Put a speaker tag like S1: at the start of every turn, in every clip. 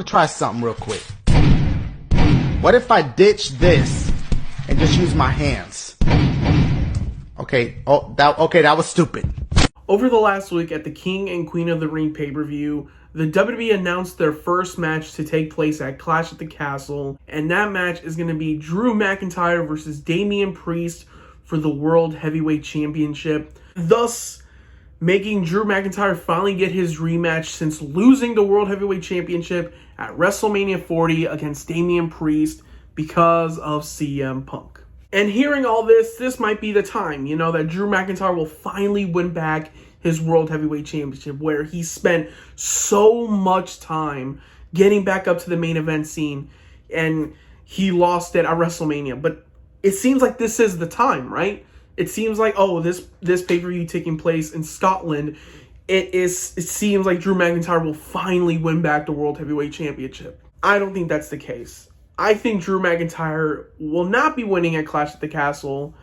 S1: try something real quick. What if I ditch this and just use my hands? Okay, that was stupid.
S2: Over the last week at the King and Queen of the Ring pay-per-view, the WWE announced their first match to take place at Clash at the Castle, and that match is going to be Drew McIntyre versus DamianPriest for the World Heavyweight Championship, thus making Drew McIntyre finally get his rematch since losing the World Heavyweight Championship at WrestleMania 40 against DamianPriest because of CM Punk. And hearing all this might be the time, that Drew McIntyre will finally win back his World Heavyweight Championship, where he spent so much time getting back up to the main event scene, and he lost it at WrestleMania. But it seems like this is the time, right? It seems like, this pay-per-view taking place in Scotland, it seems like Drew McIntyre will finally win back the World Heavyweight Championship. I don't think that's the case. I think Drew McIntyre will not be winning at Clash at the Castle.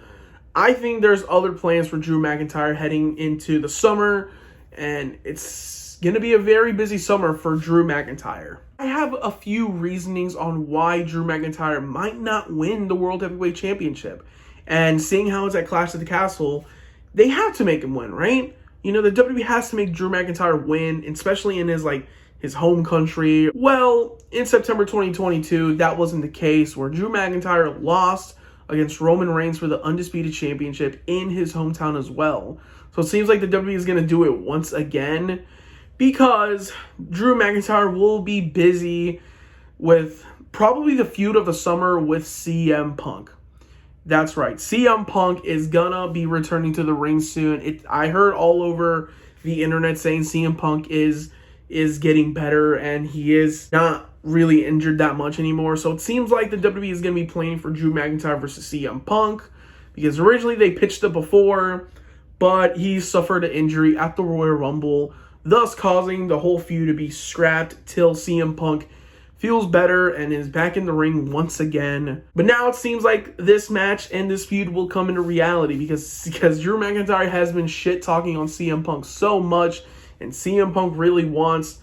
S2: I think there's other plans for Drew McIntyre heading into the summer, and it's going to be a very busy summer for Drew McIntyre. I have a few reasonings on why Drew McIntyre might not win the World Heavyweight Championship. And seeing how it's at Clash at the Castle, they have to make him win, right? The WWE has to make Drew McIntyre win, especially in his home country. Well, in September 2022, that wasn't the case, where Drew McIntyre lost against Roman Reigns for the Undisputed Championship in his hometown as well. So it seems like the WWE is going to do it once again, because Drew McIntyre will be busy with probably the feud of the summer with CM Punk. That's right. CM Punk is gonna be returning to the ring soon. I heard all over the internet saying CM Punk is getting better, and he is not really injured that much anymore. So it seems like the WWE is going to be playing for Drew McIntyre versus CM Punk, because originally they pitched it before, but he suffered an injury at the Royal Rumble, thus causing the whole feud to be scrapped till CM Punk feels better and is back in the ring once again. But now it seems like this match and this feud will come into reality, because Drew McIntyre has been shit-talking on CM Punk so much, and CM Punk really wants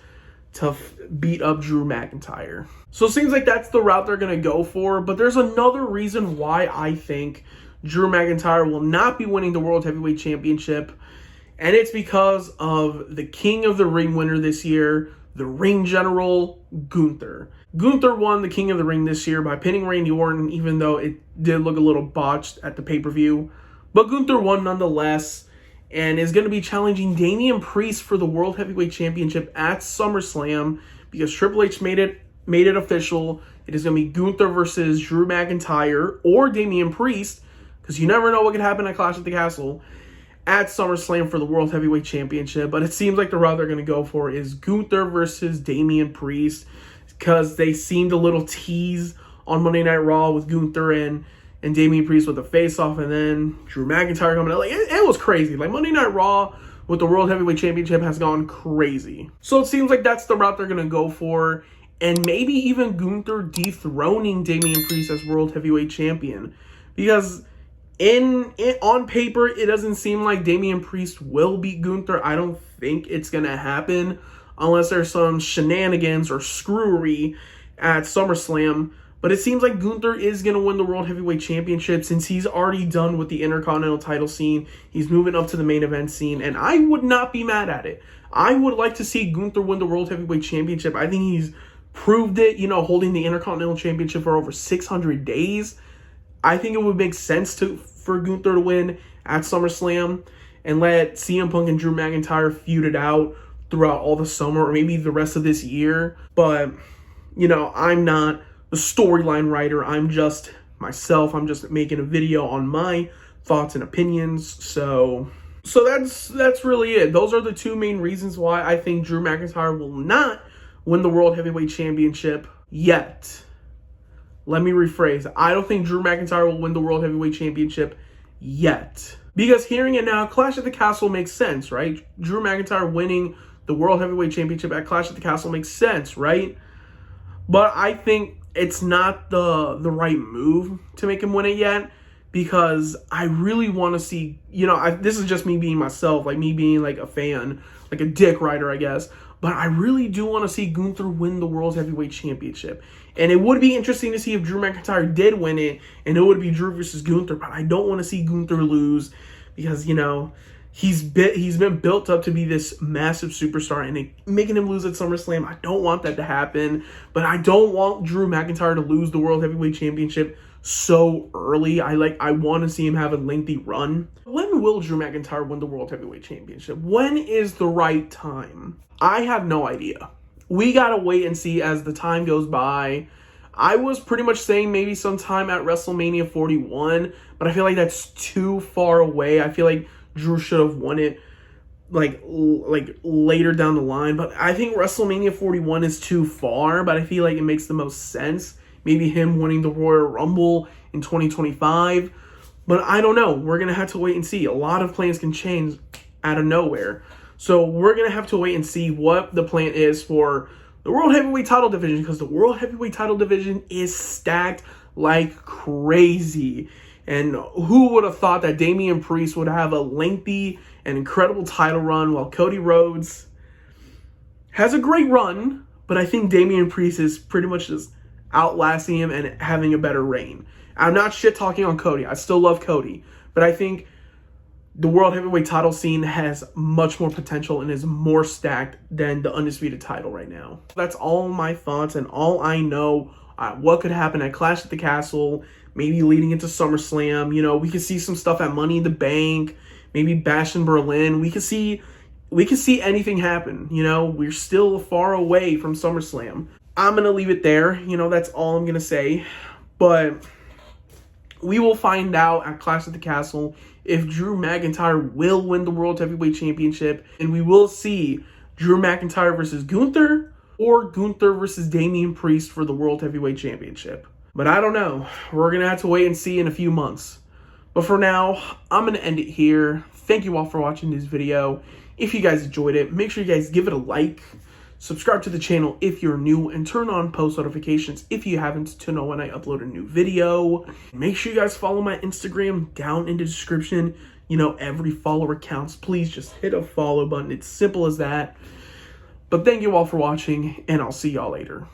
S2: to beat up Drew McIntyre. So it seems like that's the route they're going to go for. But there's another reason why I think Drew McIntyre will not be winning the World Heavyweight Championship, and it's because of the King of the Ring winner this year, the Ring General, Gunther. Gunther won the King of the Ring this year by pinning Randy Orton, even though it did look a little botched at the pay-per-view. But Gunther won nonetheless, and is going to be challenging DamianPriest for the World Heavyweight Championship at SummerSlam, because Triple H made it official. It is going to be Gunther versus Drew McIntyre or DamianPriest, because you never know what could happen at Clash at the Castle, at SummerSlam for the World Heavyweight Championship. But it seems like the route they're going to go for is Gunther versus DamianPriest, because they seemed a little tease on Monday Night Raw with Gunther and DamianPriest with a face-off, and then Drew McIntyre coming out. It was crazy. Monday Night Raw with the World Heavyweight Championship has gone crazy. So it seems like that's the route they're going to go for, and maybe even Gunther dethroning DamianPriest as World Heavyweight Champion, because on paper, it doesn't seem like DamianPriest will beat Gunther. I don't think it's going to happen unless there's some shenanigans or screwery at SummerSlam. But it seems like Gunther is going to win the World Heavyweight Championship, since he's already done with the Intercontinental title scene. He's moving up to the main event scene, and I would not be mad at it. I would like to see Gunther win the World Heavyweight Championship. I think he's proved it, holding the Intercontinental Championship for over 600 days. I think it would make sense for Gunther to win at SummerSlam and let CM Punk and Drew McIntyre feud it out throughout all the summer, or maybe the rest of this year. But, I'm not the storyline writer. I'm just myself. I'm just making a video on my thoughts and opinions. So that's really it. Those are the two main reasons why I think Drew McIntyre will not win the World Heavyweight Championship yet. Let me rephrase. I don't think Drew McIntyre will win the World Heavyweight Championship yet. Because hearing it now, Clash at the Castle makes sense, right? Drew McIntyre winning the World Heavyweight Championship at Clash at the Castle makes sense, right? But I think it's not the right move to make him win it yet, because I really want to see, this is just me being myself, me being a fan, a dick rider, I guess. but I really do want to see Gunther win the World Heavyweight Championship. And it would be interesting to see if Drew McIntyre did win it, and it would be Drew versus Gunther, but I don't want to see Gunther lose because, you know, he's been built up to be this massive superstar, and making him lose at SummerSlam, I don't want that to happen. But I don't want Drew McIntyre to lose the World Heavyweight Championship so early. I want to see him have a lengthy run. When will Drew McIntyre win the World Heavyweight Championship? When is the right time? I have no idea. We gotta wait and see as the time goes by. I was pretty much saying maybe sometime at WrestleMania 41, but I feel like that's too far away. I feel like Drew should have won it like later down the line, but I think WrestleMania 41 is too far, but I feel like it makes the most sense. Maybe him winning the Royal Rumble in 2025, but I don't know. We're going to have to wait and see. A lot of plans can change out of nowhere. So we're going to have to wait and see what the plan is for the World Heavyweight title division, because the World Heavyweight title division is stacked like crazy. And who would have thought that DamianPriest would have a lengthy and incredible title run while Cody Rhodes has a great run, but I think DamianPriest is pretty much just outlasting him and having a better reign. I'm not shit talking on Cody. I still love Cody, but I think the World Heavyweight title scene has much more potential and is more stacked than the Undisputed title right now. That's all my thoughts and all I know what could happen at Clash at the Castle, maybe leading into SummerSlam. You know, we could see some stuff at Money in the Bank, maybe Bash in Berlin. We could see anything happen. You know, we're still far away from SummerSlam. I'm going to leave it there. You know, that's all I'm going to say. But we will find out at Clash at the Castle if Drew McIntyre will win the World Heavyweight Championship. And we will see Drew McIntyre versus Gunther or Gunther versus DamianPriest for the World Heavyweight Championship. But I don't know. We're going to have to wait and see in a few months. But for now, I'm going to end it here. Thank you all for watching this video. If you guys enjoyed it, make sure you guys give it a like. Subscribe to the channel if you're new, and turn on post notifications if you haven't to know when I upload a new video. Make sure you guys follow my Instagram down in the description. You know, every follower counts. Please just hit a follow button. It's simple as that. But thank you all for watching, and I'll see y'all later.